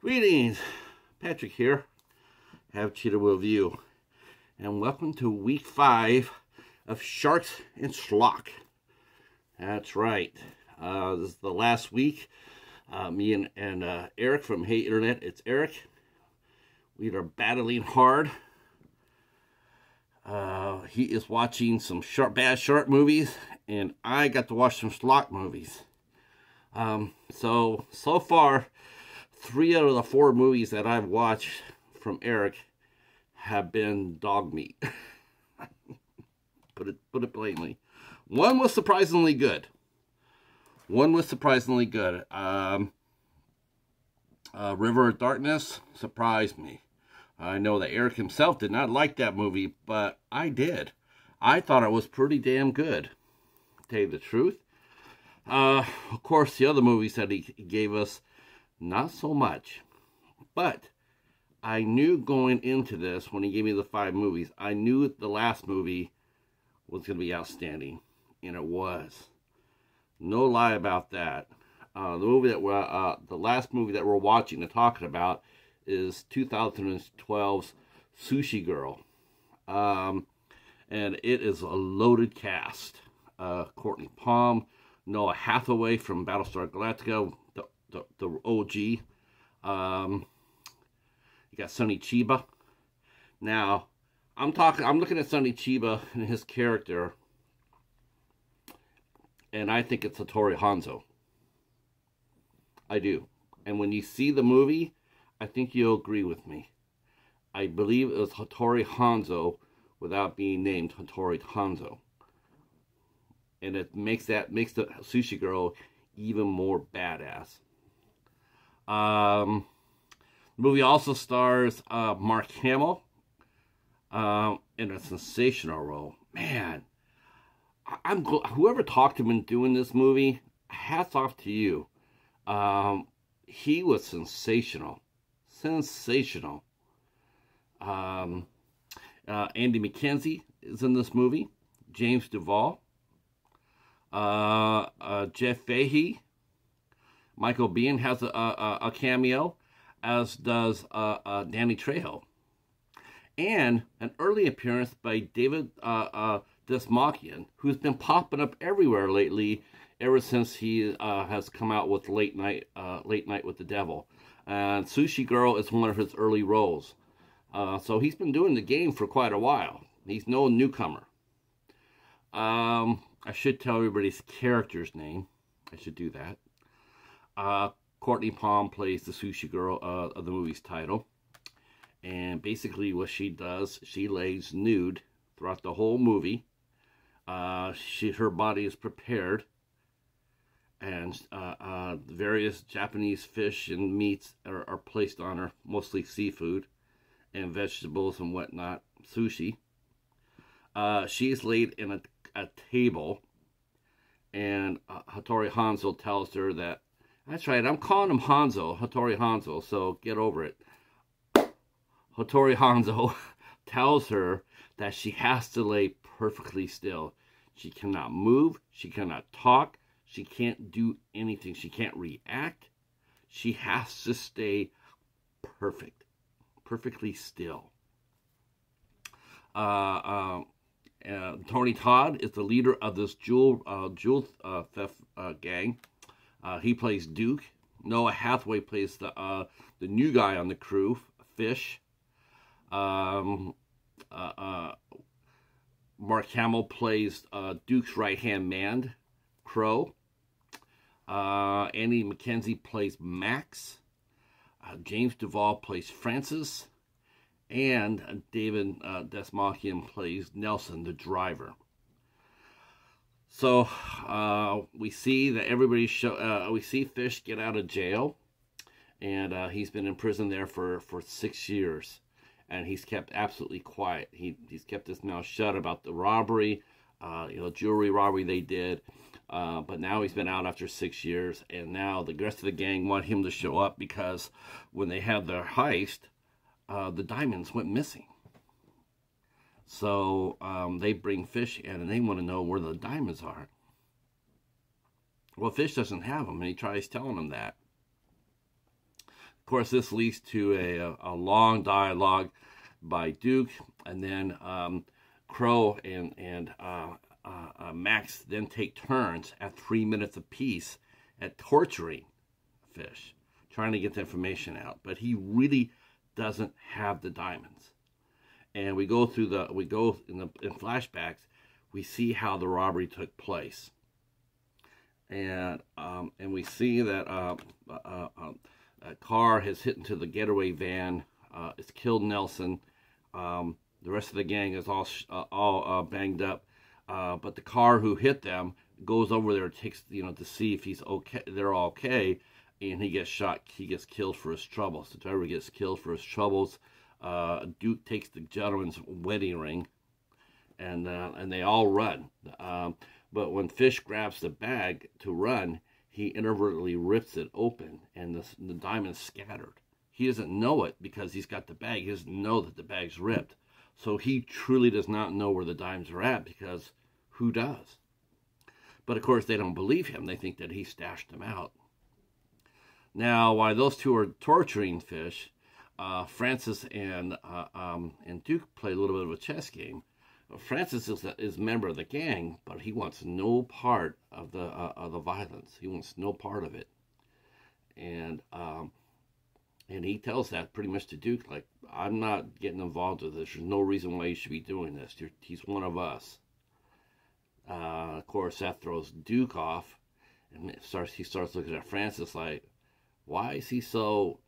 Greetings, Patrick here. Have Cheetah with you, and welcome to week 5 of Sharks and Schlock. That's right. This is the last week. Me and Eric from Hey Internet. It's Eric. We are battling hard. He is watching some bad shark movies, and I got to watch some Schlock movies. So far, 3 out of the 4 movies that I've watched from Eric have been dog meat. Put it plainly. One was surprisingly good. River of Darkness surprised me. I know that Eric himself did not like that movie, but I did. I thought it was pretty damn good, to tell you the truth. Of course, the other movies that he gave us, not so much. But I knew going into this, when he gave me the 5 movies, I knew the last movie was going to be outstanding. And it was. No lie about that. The last movie that we're watching and talking about is 2012's Sushi Girl. And it is a loaded cast. Courtney Palm, Noah Hathaway from Battlestar Galactica, the OG. You got Sonny Chiba. Now, I'm looking at Sonny Chiba and his character, and I think it's Hattori Hanzo. I do. And when you see the movie, I think you'll agree with me. I believe it was Hattori Hanzo without being named Hattori Hanzo. And it makes the Sushi Girl even more badass. The movie also stars Mark Hamill in a sensational role. Man, whoever talked him in doing this movie, hats off to you. He was sensational. Sensational. Andy McKenzie is in this movie. James Duval. Jeff Fahey. Michael Biehn has a cameo, as does Danny Trejo. And an early appearance by David Dastmalchian, who's been popping up everywhere lately, ever since he has come out with Late Night with the Devil. And Sushi Girl is one of his early roles. So he's been doing the game for quite a while. He's no newcomer. I should tell everybody's character's name. I should do that. Courtney Palm plays the Sushi Girl of the movie's title. And basically what she does, she lays nude throughout the whole movie. Her body is prepared. And various Japanese fish and meats are placed on her, mostly seafood and vegetables and whatnot, sushi. She's laid in a table, and Hattori Hanzo tells her that, that's right, I'm calling him Hattori Hanzo, so get over it. Hattori Hanzo tells her that she has to lay perfectly still. She cannot move, she cannot talk, she can't do anything, she can't react. She has to stay perfectly still. Tony Todd is the leader of this jewel theft gang. He plays Duke. Noah Hathaway plays the new guy on the crew, Fish. Mark Hamill plays Duke's right-hand man, Crow. Andy McKenzie plays Max. James Duval plays Francis. And David Dastmalchian plays Nelson, the driver. So we see that we see Fish get out of jail, and he's been in prison there for 6 years, and he's kept absolutely quiet. He's kept his mouth shut about the robbery, jewelry robbery they did. But now he's been out after 6 years, and now the rest of the gang want him to show up because when they had their heist, the diamonds went missing. So they bring Fish in, and they want to know where the diamonds are. Well, Fish doesn't have them, and he tries telling them that. course, this leads to a long dialogue by Duke, and then Crow and Max then take turns at 3 minutes apiece at torturing Fish, trying to get the information out. But he really doesn't have the diamonds. And we go in flashbacks, we see how the robbery took place. And we see that a car has hit into the getaway van. It's killed Nelson. The rest of the gang is all banged up. But the car who hit them goes over there, takes to see if he's okay. They're all okay, and he gets shot. He gets killed for his troubles. The driver gets killed for his troubles. Duke takes the gentleman's wedding ring, and they all run. But when Fish grabs the bag to run, he inadvertently rips it open, and the diamond's scattered. He doesn't know it because he's got the bag. He doesn't know that the bag's ripped. So he truly does not know where the diamonds are at, because who does? But of course, they don't believe him. They think that he stashed them out. Now, while those two are torturing Fish, Francis and Duke play a little bit of a chess game. Francis is a member of the gang, but he wants no part of the violence. He wants no part of it, and he tells that pretty much to Duke, like, I'm not getting involved with this. There's no reason why you should be doing this. He's one of us. Of course, that throws Duke off, and he starts looking at Francis like, why is he so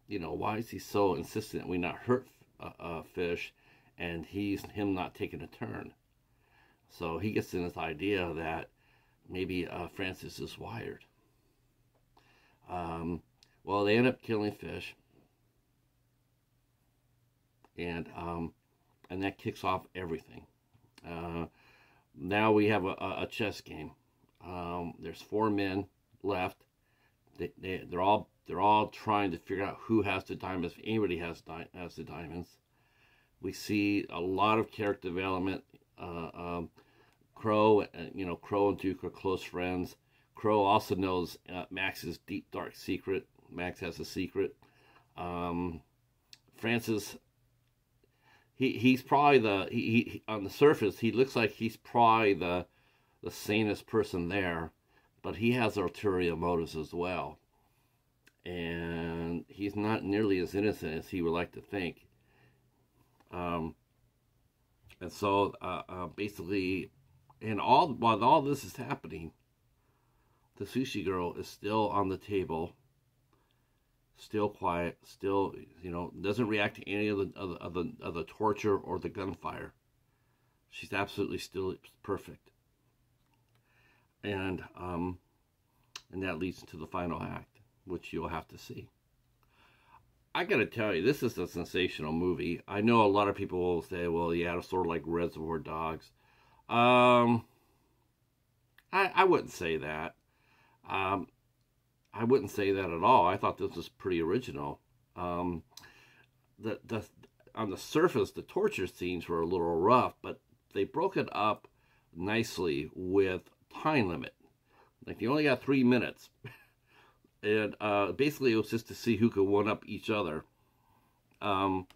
insistent we not hurt Fish? And him not taking a turn. So he gets in this idea that maybe Francis is wired. Well, they end up killing Fish, and that kicks off everything. Now we have a chess game. There's 4 men left. They're all trying to figure out who has the diamonds. If anybody has the diamonds. We see a lot of character development. Crow and Duke are close friends. Crow also knows Max's deep, dark secret. Max has a secret. Francis, he's probably on the surface, he looks like he's probably the sanest person there, but he has ulterior motives as well. And he's not nearly as innocent as he would like to think. And so basically, while all this is happening, the Sushi Girl is still on the table, still quiet, still doesn't react to any of the torture or the gunfire. She's absolutely still perfect, and that leads to the final act, which you'll have to see. I gotta tell you, this is a sensational movie. I know a lot of people will say, well, yeah, it's sort of like Reservoir Dogs. I wouldn't say that. I wouldn't say that at all. I thought this was pretty original. On the surface, the torture scenes were a little rough, but they broke it up nicely with time limit. Like, you only got 3 minutes. And basically, it was just to see who could one-up each other. They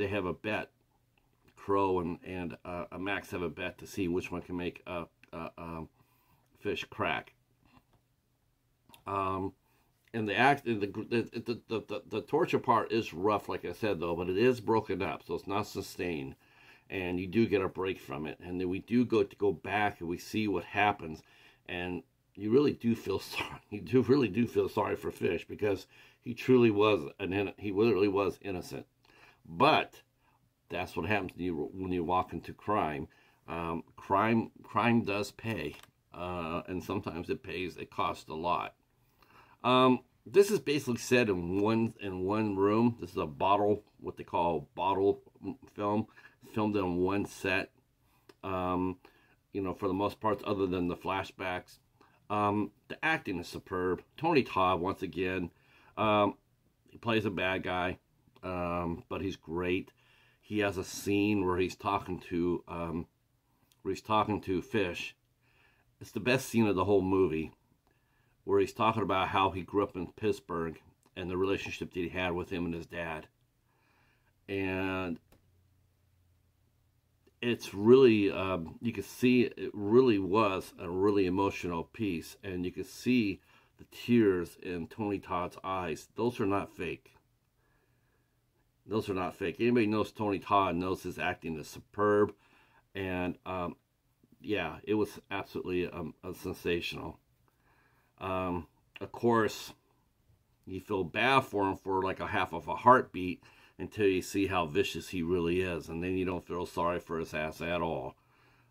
have a bet. Crow and Max have a bet to see which one can make Fish crack. And the torture part is rough, like I said, though, but it is broken up, so it's not sustained. And you do get a break from it. And then we do go back and we see what happens. And you really do feel sorry. You really do feel sorry for Fish, because he truly was he literally was innocent. But that's what happens when you walk into crime. Crime does pay, and sometimes it pays. It costs a lot. This is basically set in one room. This is what they call bottle film, filmed in one set. For the most part, other than the flashbacks. The acting is superb. Tony Todd, once again, he plays a bad guy, but he's great. He has a scene where he's talking to Fish. It's the best scene of the whole movie. where he's talking about how he grew up in Pittsburgh and the relationship that he had with him and his dad. And it's really, you can see it really was a really emotional piece, and you can see the tears in Tony Todd's eyes. Those are not fake. Those are not fake. Anybody knows Tony Todd knows his acting is superb, and yeah, it was absolutely sensational. Of course, you feel bad for him for like a half of a heartbeat until you see how vicious he really is, and then you don't feel sorry for his ass at all.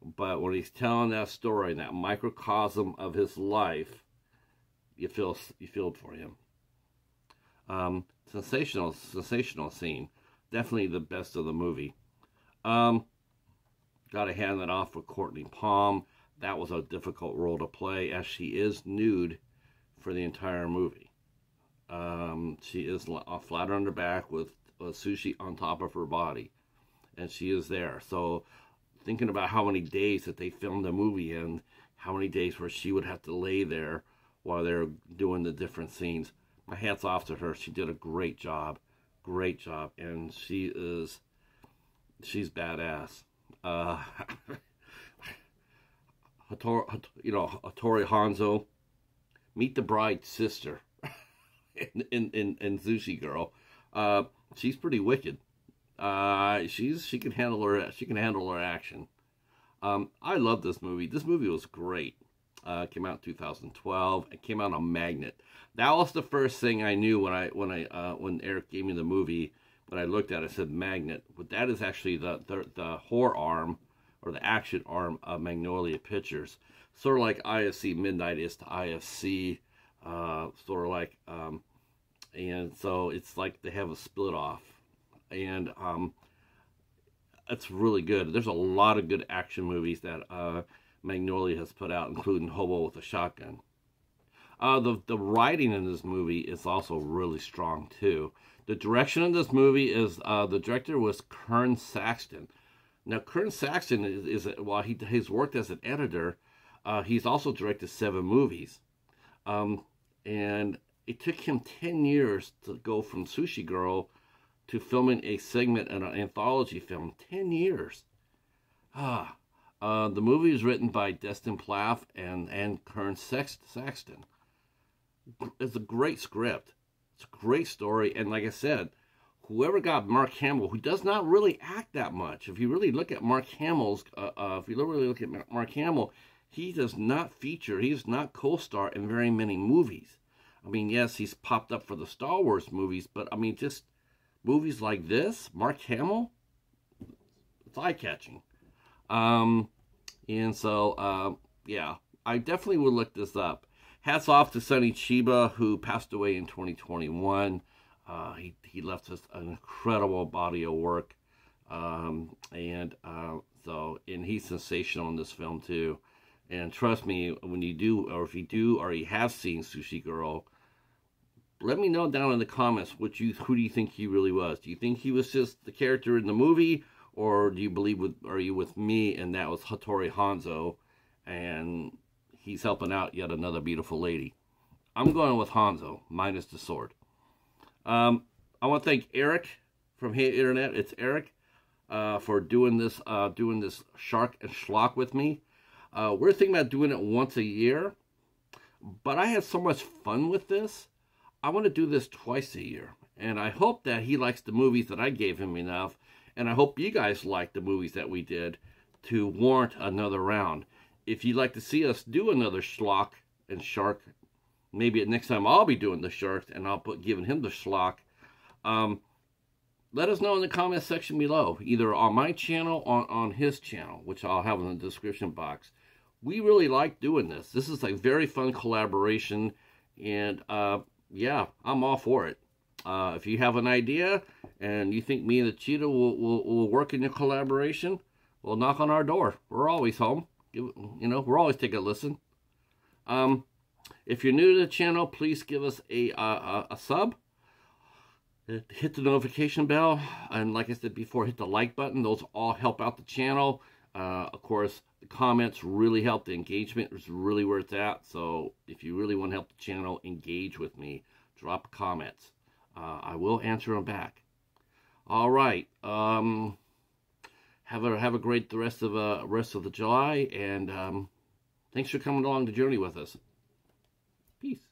But when he's telling that story, that microcosm of his life, you feel for him. Sensational scene. Definitely the best of the movie. Got to hand it off with Cortney Palm. That was a difficult role to play, as she is nude for the entire movie. She is flat on her back with sushi on top of her body, and she is there. So thinking about how many days that they filmed the movie in, how many days where she would have to lay there while they're doing the different scenes. My hat's off to her. She did a great job, and she's badass. Hattori Hanzo, meet the bride's sister in Sushi Girl. She's pretty wicked. She can handle her action. I love this movie. This movie was great. Came out in 2012. It came out on Magnet. That was the first thing I knew when Eric gave me the movie. When I looked at it, it said Magnet, but that is actually the horror arm or the action arm of Magnolia Pictures. Sort of like IFC Midnight is to IFC. Sort of like, and so it's like they have a split off, and it's really good. There's a lot of good action movies that Magnolia has put out, including Hobo with a Shotgun. The writing in this movie is also really strong too. The direction of this movie is the director was Kern Saxton. Now Kern Saxton is while he's worked as an editor, he's also directed 7 movies, and it took him 10 years to go from Sushi Girl to filming a segment in an anthology film. 10 years. The movie is written by Destin Plaff and Kern Saxton. It's a great script. It's a great story. And like I said, whoever got Mark Hamill, who does not really act that much. If you really look at Mark Hamill's, Mark Hamill, he does not feature, he does not co-star in very many movies. I mean, yes, he's popped up for the Star Wars movies, but I mean, just movies like this, Mark Hamill, it's eye-catching. And so, yeah, I definitely would look this up. Hats off to Sonny Chiba, who passed away in 2021. He left us an incredible body of work. And he's sensational in this film too. And trust me, when you do, or if you do, or you have seen Sushi Girl, let me know down in the comments who do you think he really was. Do you think he was just the character in the movie, or do you believe are you with me and that was Hattori Hanzo, and he's helping out yet another beautiful lady? I'm going with Hanzo minus the sword. I want to thank Eric from Hey Internet. It's Eric for doing this Shark and Schlock with me. We're thinking about doing it once a year, but I had so much fun with this. I want to do this twice a year, and I hope that he likes the movies that I gave him enough, and I hope you guys like the movies that we did to warrant another round. If you'd like to see us do another Schlock and Shark, maybe next time I'll be doing the Shark and I'll giving him the Schlock. Let us know in the comment section below, either on my channel or on his channel, which I'll have in the description box. We really like doing this. This is a very fun collaboration, and yeah, I'm all for it. If you have an idea and you think me and the Cheetah will work in your collaboration, well, knock on our door. We're always home. We're always taking a listen. If you're new to the channel, please give us a sub. Hit the notification bell, and like I said before, hit the like button. Those all help out the channel. Of course, the comments really help. The engagement is really where it's at. So if you really want to help the channel engage with me, drop comments. I will answer them back. All right. Have a great the rest of the July, and thanks for coming along the journey with us. Peace.